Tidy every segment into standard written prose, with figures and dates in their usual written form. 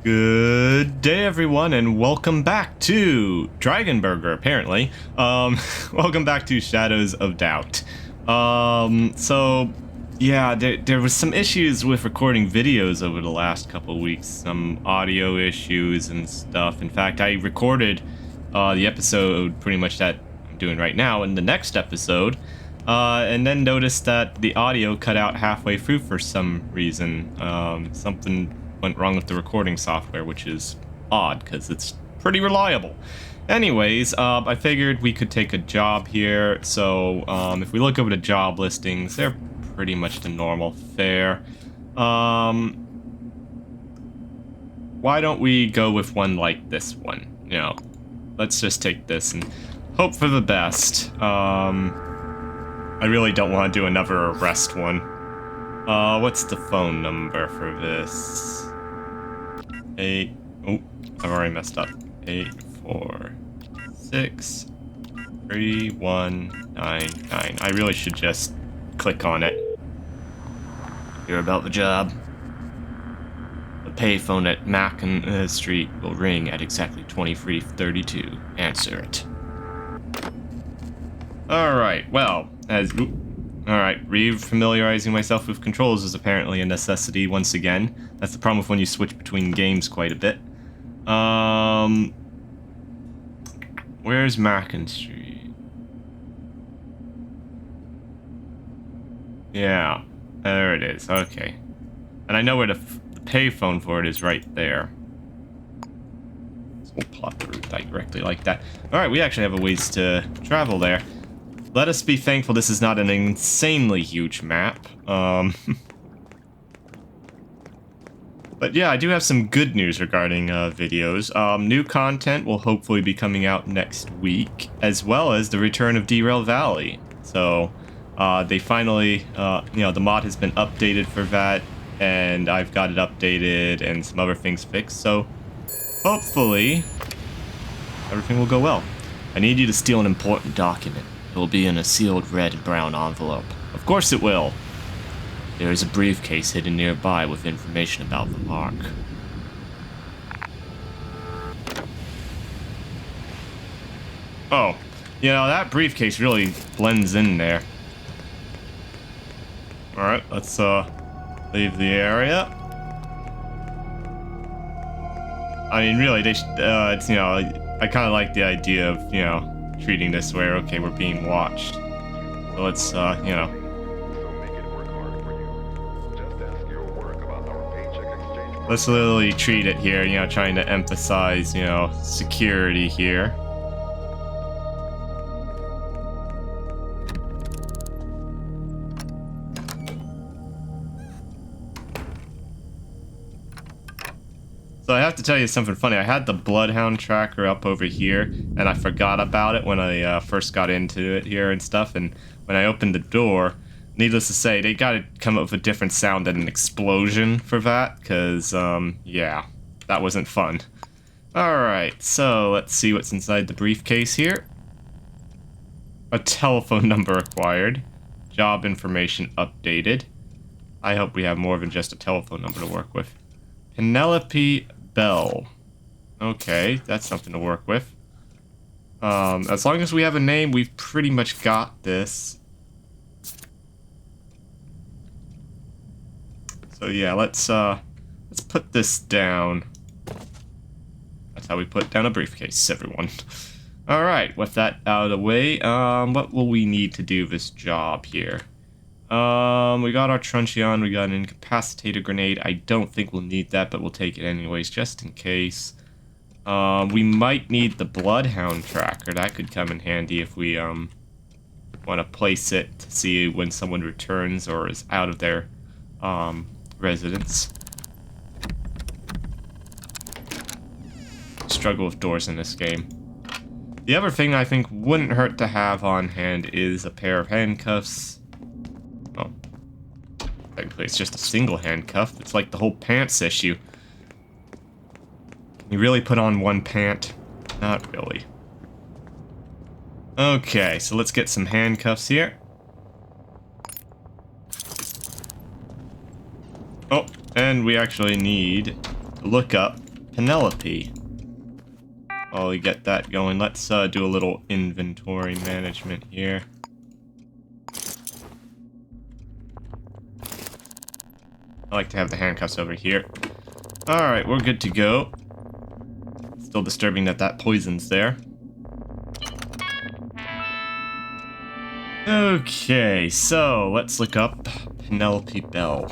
Good day, everyone, and welcome back to Dragonburger, apparently. Welcome back to Shadows of Doubt. Yeah, there was some issues with recording videos over the last couple of weeks, some audio issues and stuff. In fact, I recorded the episode pretty much that I'm doing right now in the next episode, and then noticed that the audio cut out halfway through for some reason. Something went wrong with the recording software, which is odd because it's pretty reliable. Anyways, I figured we could take a job here. So if we look over the job listings, they're pretty much the normal fare. Why don't we go with one like this one? You know, let's just take this and hope for the best. I really don't want to do another arrest one. What's the phone number for this? Oh, I've already messed up. 846-3199. I really should just click on it. Hear about the job? The payphone at Macon Street will ring at exactly 23:32. Answer it. Alright, well, Alright, re-familiarizing myself with controls is apparently a necessity once again. That's the problem with when you switch between games quite a bit. Where's Macon Street? Yeah, there it is, okay. And I know where the payphone for it is right there. So we'll plot the route directly like that. Alright, we actually have a ways to travel there. Let us be thankful this is not an insanely huge map. But yeah, I do have some good news regarding videos. New content will hopefully be coming out next week, as well as the return of Derail Valley. So they finally, the mod has been updated for that, and I've got it updated and some other things fixed. So hopefully everything will go well. I need you to steal an important document. It will be in a sealed red and brown envelope. Of course it will. There is a briefcase hidden nearby with information about the mark. Oh, you know, that briefcase really blends in there. Alright, let's leave the area. I mean, really, it's, you know, I kind of like the idea of, you know, treating this where, okay, we're being watched. So let's, you know. Let's literally treat it here, you know, trying to emphasize, you know, security here. So I have to tell you something funny. I had the Bloodhound tracker up over here, and I forgot about it when I first got into it here and stuff. And when I opened the door, needless to say, they got to come up with a different sound than an explosion for that, because, yeah, that wasn't fun. Alright, so let's see what's inside the briefcase here. A telephone number acquired. Job information updated. I hope we have more than just a telephone number to work with. Penelope Bell. Okay, that's something to work with. As long as we have a name, we've pretty much got this. So yeah, let's put this down. That's how we put down a briefcase, everyone. Alright, with that out of the way, what will we need to do this job here? We got our truncheon, we got an incapacitator grenade. I don't think we'll need that, but we'll take it anyways, just in case. We might need the Bloodhound tracker. That could come in handy if we, want to place it to see when someone returns or is out of their, residence. Struggle with doors in this game. The other thing I think wouldn't hurt to have on hand is a pair of handcuffs. Well, technically it's just a single handcuff. It's like the whole pants issue. Can you really put on one pant? Not really. Okay, so let's get some handcuffs here. Oh, and we actually need to look up Penelope. While we get that going, let's do a little inventory management here. I like to have the handcuffs over here. Alright, we're good to go. Still disturbing that that poison's there. Okay, so let's look up Penelope Bell.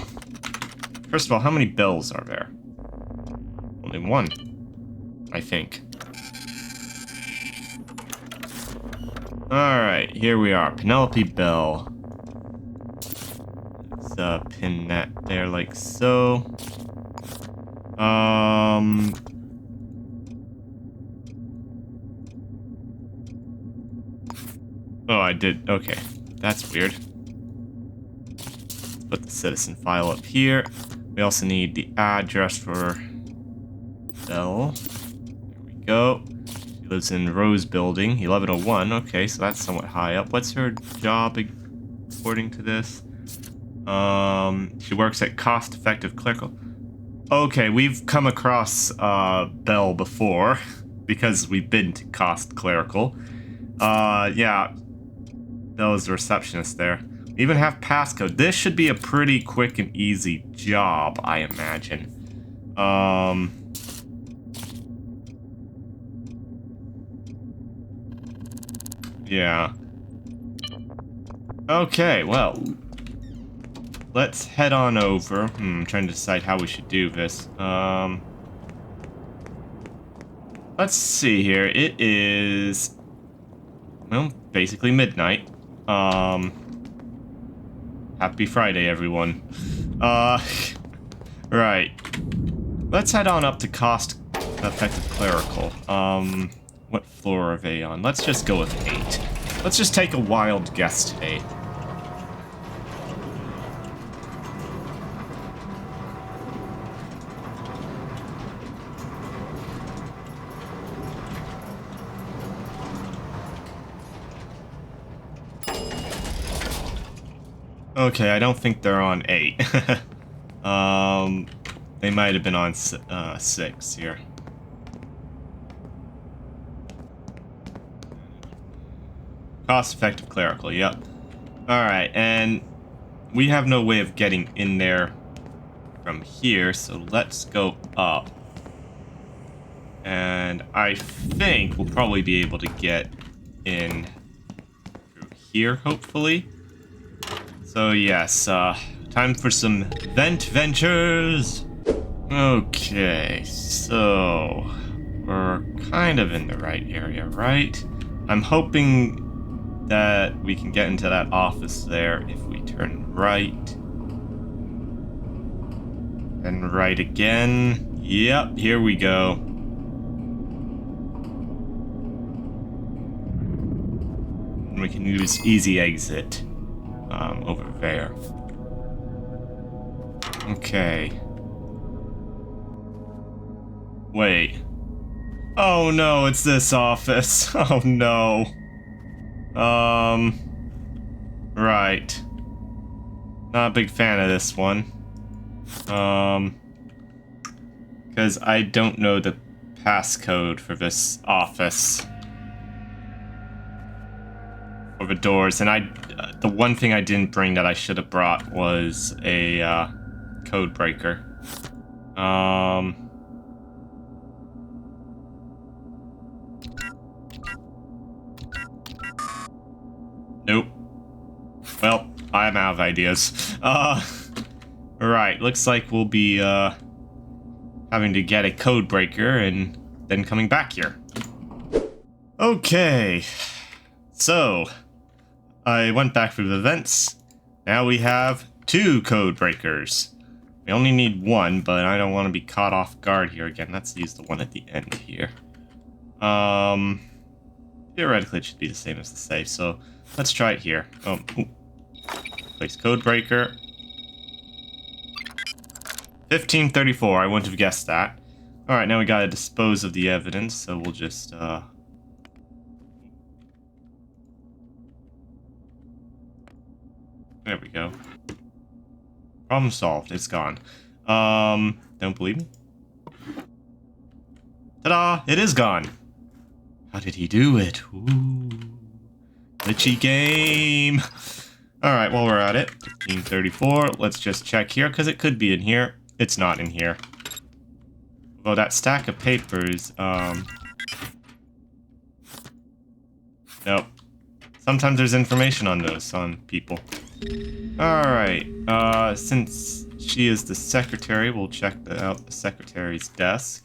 First of all, how many bells are there? Only one, I think. Alright, here we are. Penelope Bell. Let's pin that there like so. Oh, I did. Okay. That's weird. Put the citizen file up here. We also need the address for Bell. There we go. She lives in Rose Building, 1101. Okay, so that's somewhat high up. What's her job according to this? She works at Cost Effective Clerical. Okay, we've come across Bell before because we've been to Cost Clerical. Yeah. Bell's the receptionist there. We even have passcode. This should be a pretty quick and easy job, I imagine. Yeah. Okay, well. Let's head on over. I'm trying to decide how we should do this. Let's see here. It is, well, basically midnight. Happy Friday, everyone. Right. Let's head on up to Cost Effective Clerical. What floor are they on? Let's just go with 8. Let's just take a wild guess today. Okay, I don't think they're on 8. They might have been on 6 here. Cost-effective clerical, yep. Alright, and we have no way of getting in there from here, so let's go up. And I think we'll probably be able to get in through here, hopefully. So yes, time for some vent ventures. Okay, so we're kind of in the right area, right? I'm hoping that we can get into that office there if we turn right. And right again. Yep, here we go. And we can use easy exit. Over there. Okay. Wait. Oh no, it's this office. Oh no. Right. Not a big fan of this one. Because I don't know the passcode for this office. For the doors, and the one thing I didn't bring that I should have brought was a code breaker. Nope. Well, I'm out of ideas. Right, looks like we'll be having to get a code breaker and then coming back here. Okay. So I went back through the vents. Now we have 2 code breakers. We only need 1, but I don't want to be caught off guard here again. Let's use the one at the end here. Theoretically it should be the same as the safe, so let's try it here. Place code breaker. 1534, I wouldn't have guessed that. Alright, now we gotta dispose of the evidence, so we'll just, there we go. Problem solved. It's gone. Don't believe me? Ta-da! It is gone. How did he do it? Ooh. Glitchy game. Alright, while we're at it, 1534. Let's just check here, because it could be in here. It's not in here. Well, that stack of papers, nope. Sometimes there's information on those, on people. Alright, since she is the secretary, we'll check out the secretary's desk.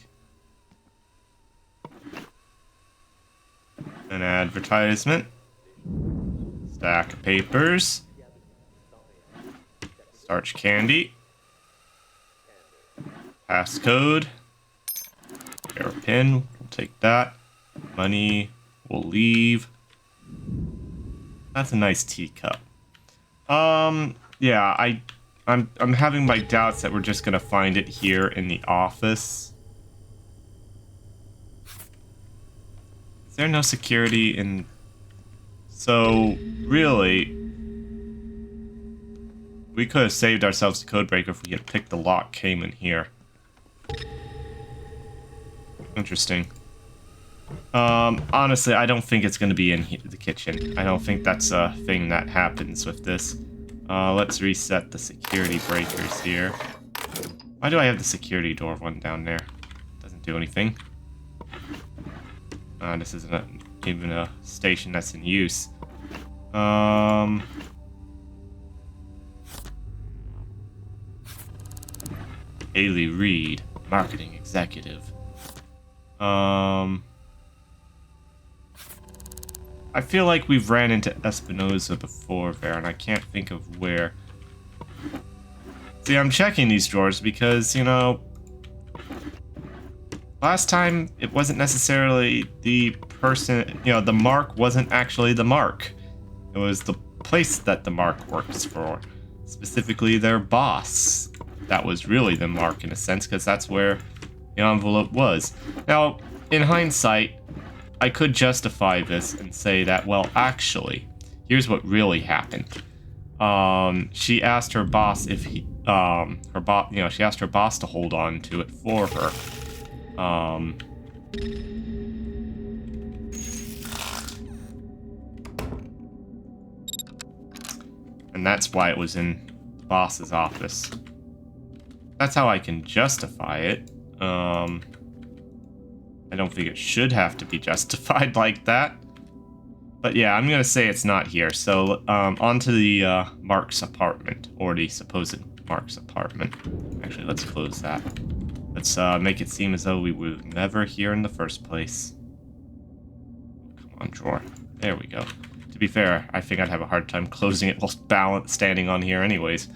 An advertisement. Stack of papers. Starch candy. Passcode. Hairpin, we'll take that. Money, we'll leave. That's a nice teacup. Yeah, I'm having my doubts that we're just gonna find it here in the office. Is there no security in? So really, we could have saved ourselves the codebreaker if we had picked the lock came in here. Interesting. Honestly, I don't think it's going to be in the kitchen. I don't think that's a thing that happens with this. Let's reset the security breakers here. Why do I have the security door one down there? Doesn't do anything. This isn't even a station that's in use. Haley Reed, marketing executive. I feel like we've ran into Espinosa before there, and I can't think of where. See, I'm checking these drawers because, you know, last time it wasn't necessarily the person, you know, the mark wasn't actually the mark. It was the place that the mark works for, specifically their boss. That was really the mark in a sense, because that's where the envelope was. Now, in hindsight, I could justify this and say that, well, actually, here's what really happened. She asked her boss if he, she asked her boss to hold on to it for her. And that's why it was in the boss's office. That's how I can justify it. I don't think it should have to be justified like that. But yeah, I'm gonna say it's not here. So, on to the Mark's apartment, or the supposed Mark's apartment. Actually, let's close that. Let's make it seem as though we were never here in the first place. Come on, drawer. There we go. To be fair, I think I'd have a hard time closing it while standing on here anyways.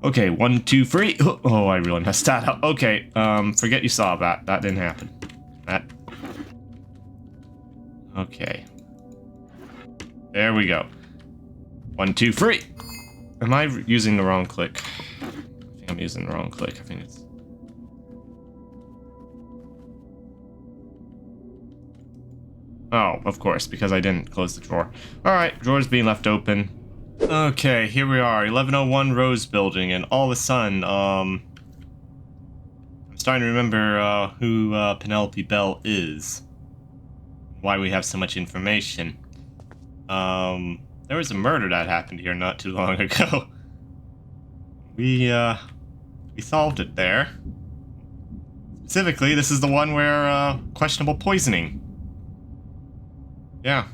Okay, 1, 2, 3. Oh, I really messed that up. Okay, forget you saw that. That didn't happen. That. Okay. There we go. 1, 2, 3. Am I using the wrong click? I think I'm using the wrong click. I think it's... Oh, of course, because I didn't close the drawer. Alright, drawer's being left open. Okay, here we are, 1101 Rose Building, and all of a sudden, I'm starting to remember who Penelope Bell is. Why we have so much information. There was a murder that happened here not too long ago. We solved it there. Specifically, this is the one where, questionable poisoning. Yeah.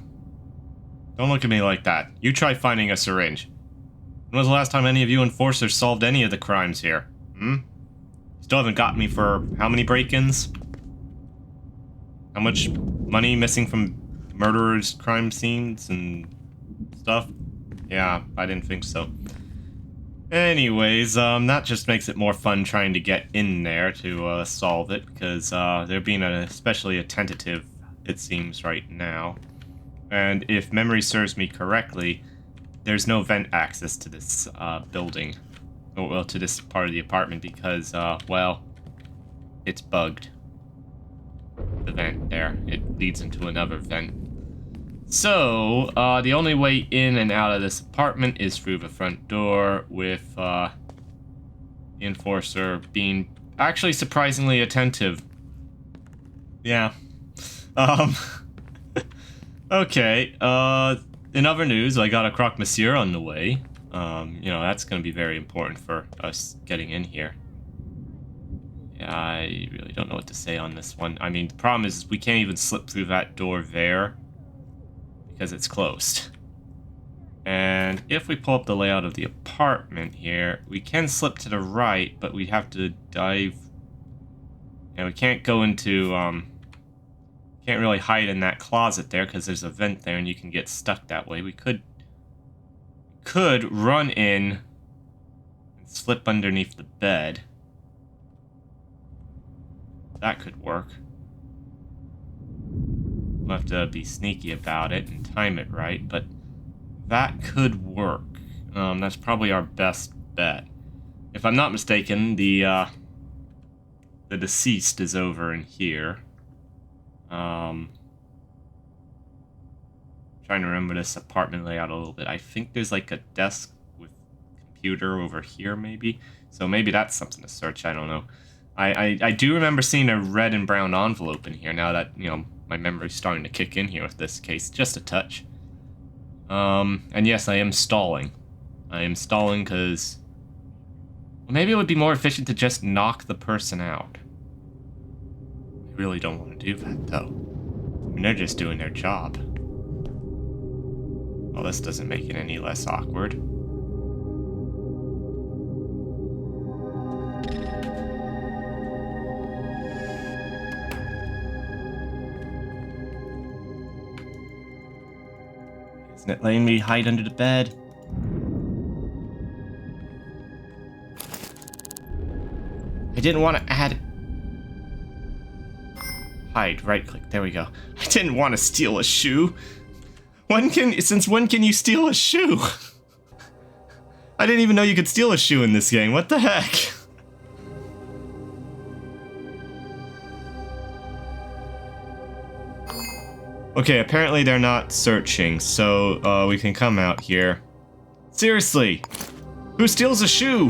Don't look at me like that. You try finding a syringe. When was the last time any of you enforcers solved any of the crimes here? Still haven't got me for how many break-ins? How much money missing from murderers' crime scenes and stuff? Yeah, I didn't think so. Anyways, that just makes it more fun trying to get in there to solve it, because they're being especially attentive, it seems, right now. And if memory serves me correctly, there's no vent access to this building. Well, to this part of the apartment because, well, it's bugged. The vent there. It leads into another vent. So, the only way in and out of this apartment is through the front door with, the enforcer being actually surprisingly attentive. Yeah. Um. Okay. In other news, I got a croque monsieur on the way. You know, that's going to be very important for us getting in here. Yeah, I really don't know what to say on this one. I mean, the problem is we can't even slip through that door there because it's closed. And if we pull up the layout of the apartment here, we can slip to the right, but we have to dive. And we can't go into, can't really hide in that closet there because there's a vent there and you can get stuck that way. We could run in and slip underneath the bed. That could work. We'll have to be sneaky about it and time it right, but that could work. That's probably our best bet. If I'm not mistaken, the deceased is over in here. Trying to remember this apartment layout a little bit. I think there's like a desk with computer over here, maybe. So maybe that's something to search. I don't know. I do remember seeing a red and brown envelope in here. Now that, you know, my memory's starting to kick in here with this case, just a touch. And yes, I am stalling. I am stalling because, well, maybe it would be more efficient to just knock the person out. I really don't want to do that, though. I mean, they're just doing their job. Well, this doesn't make it any less awkward. Isn't it letting me hide under the bed? I didn't want to add... Hide, right click, there we go. I didn't want to steal a shoe. Since when can you steal a shoe? I didn't even know you could steal a shoe in this game, what the heck? Okay, apparently they're not searching, so we can come out here. Seriously, who steals a shoe?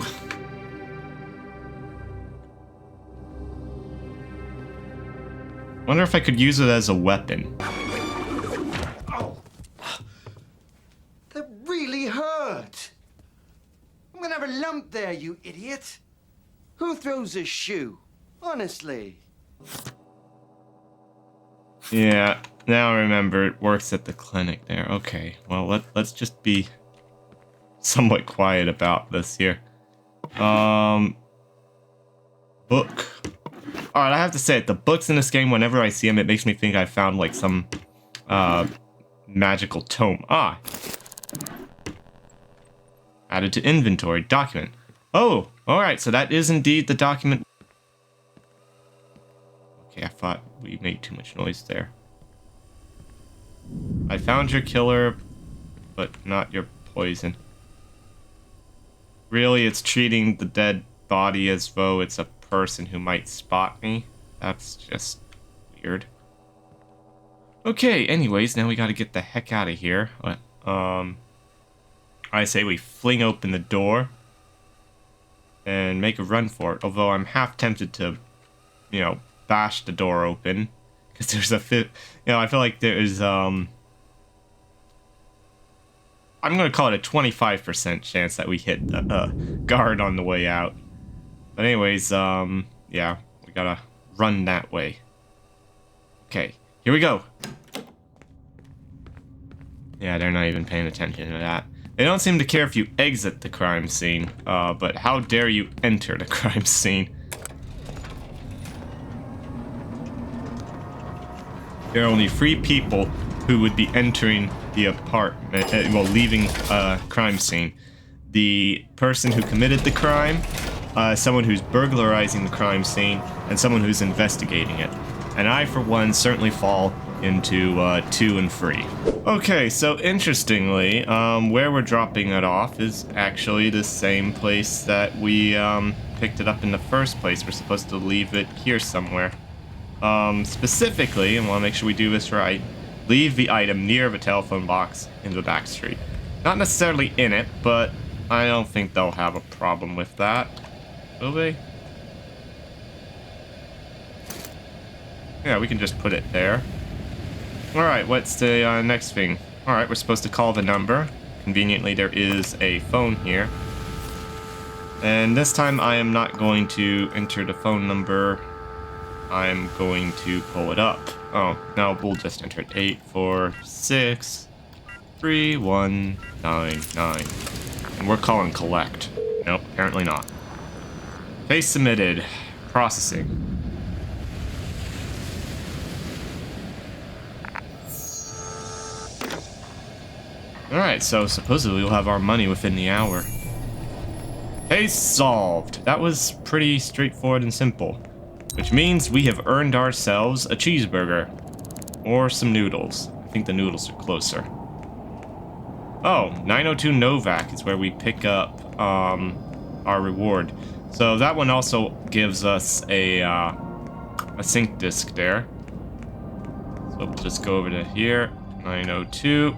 Wonder if I could use it as a weapon. Oh, that really hurt. I'm gonna have a lump there, you idiot. Who throws a shoe? Honestly. Yeah, now I remember it works at the clinic there. Okay, well, let's just be somewhat quiet about this here. Book. Alright, I have to say it, the books in this game, whenever I see them, it makes me think I found, like, some, magical tome. Ah! Added to inventory. Document. Oh! Alright, so that is indeed the document. Okay, I thought we made too much noise there. I found your killer, but not your poison. Really, it's treating the dead body as though it's a person who might spot me. That's just weird. Okay, anyways, now we gotta get the heck out of here. I say we fling open the door and make a run for it. Although I'm half tempted to, you know, bash the door open because there's I feel like there's I'm gonna call it a 25% chance that we hit the guard on the way out. But anyways, yeah, we gotta run that way. Okay, here we go. Yeah, they're not even paying attention to that. They don't seem to care if you exit the crime scene, but how dare you enter the crime scene? There are only 3 people who would be entering the apartment, well, leaving a crime scene. The person who committed the crime, someone who's burglarizing the crime scene, and someone who's investigating it. And I, for one, certainly fall into 2 and 3. Okay, so interestingly, where we're dropping it off is actually the same place that we picked it up in the first place. We're supposed to leave it here somewhere. Specifically, and I want to make sure we do this right, leave the item near the telephone box in the back street. Not necessarily in it, but I don't think they'll have a problem with that. Will they? Yeah, we can just put it there. Alright, what's the next thing? Alright, we're supposed to call the number. Conveniently, there is a phone here. And this time I am not going to enter the phone number. I'm going to pull it up. Oh, no, we'll just enter it. 8463199. And we're calling collect. Nope, apparently not. Case submitted. Processing. Alright, so supposedly we'll have our money within the hour. Case solved. That was pretty straightforward and simple. Which means we have earned ourselves a cheeseburger. Or some noodles. I think the noodles are closer. Oh, 902 Novak is where we pick up our reward. So that one also gives us a sync disk there. So we'll just go over to here. 902.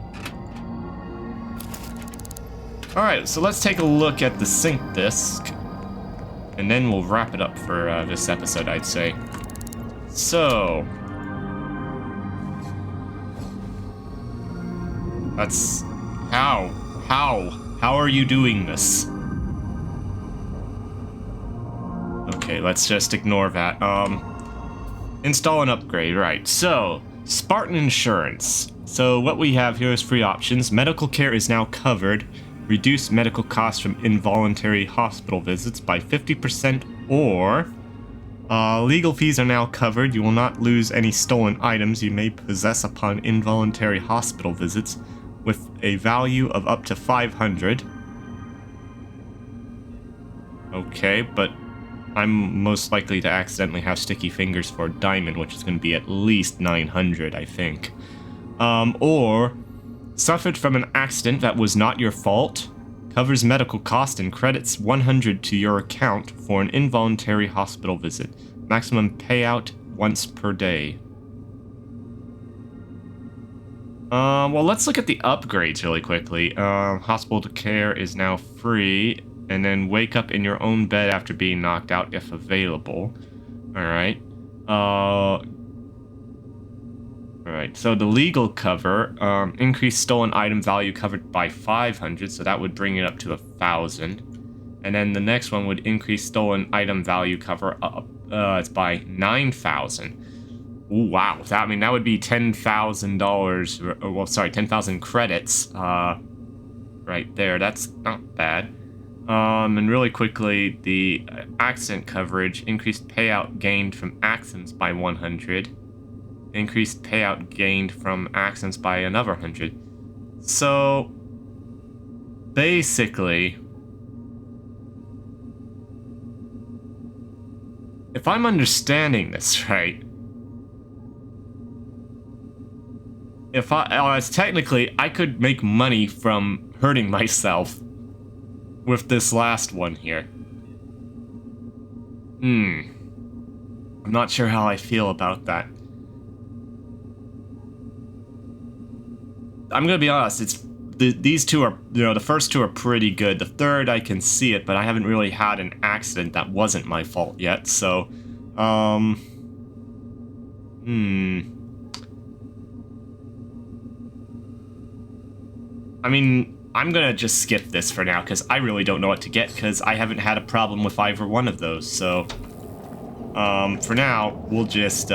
Alright, so let's take a look at the sync disk. And then we'll wrap it up for this episode, I'd say. So... that's... How are you doing this? Okay, let's just ignore that. Install and upgrade, right. So, Spartan Insurance. So what we have here is 3 options. Medical care is now covered. Reduce medical costs from involuntary hospital visits by 50%, or legal fees are now covered. You will not lose any stolen items you may possess upon involuntary hospital visits with a value of up to 500. Okay, but I'm most likely to accidentally have sticky fingers for diamond, which is going to be at least 900, I think. Or suffered from an accident that was not your fault, covers medical cost and credits 100 to your account for an involuntary hospital visit. Maximum payout once per day. Well, let's look at the upgrades really quickly. Hospital care is now free, and then wake up in your own bed after being knocked out if available. Alright. Alright, so the legal cover, increased stolen item value covered by 500, so that would bring it up to 1,000. And then the next one would increase stolen item value cover up, it's by 9,000. Ooh, wow, that would be $10,000, well, sorry, 10,000 credits, right there, that's not bad. And really quickly, the accident coverage, increased payout gained from accidents by 100. Increased payout gained from accidents by another 100. So, basically, if I'm understanding this right, technically, I could make money from hurting myself with this last one here. I'm not sure how I feel about that. I'm gonna be honest, these two are, the first two are pretty good. The third, I can see it, but I haven't really had an accident that wasn't my fault yet, so, I mean, I'm gonna just skip this for now, because I really don't know what to get, because I haven't had a problem with either one of those, so, for now, we'll just,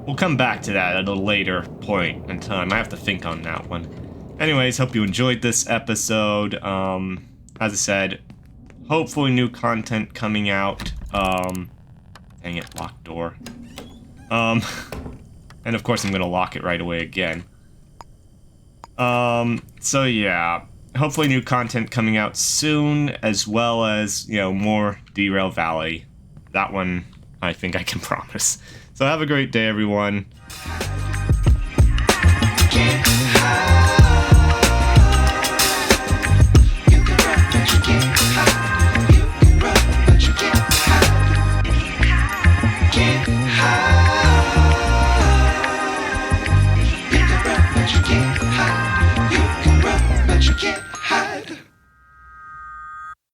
we'll come back to that at a later point in time. I have to think on that one. Anyways, hope you enjoyed this episode. As I said, hopefully new content coming out. Dang it, locked door. And of course I'm gonna lock it right away again. So yeah, hopefully new content coming out soon, as well as, more Derail Valley. That one, I think I can promise. So have a great day, everyone.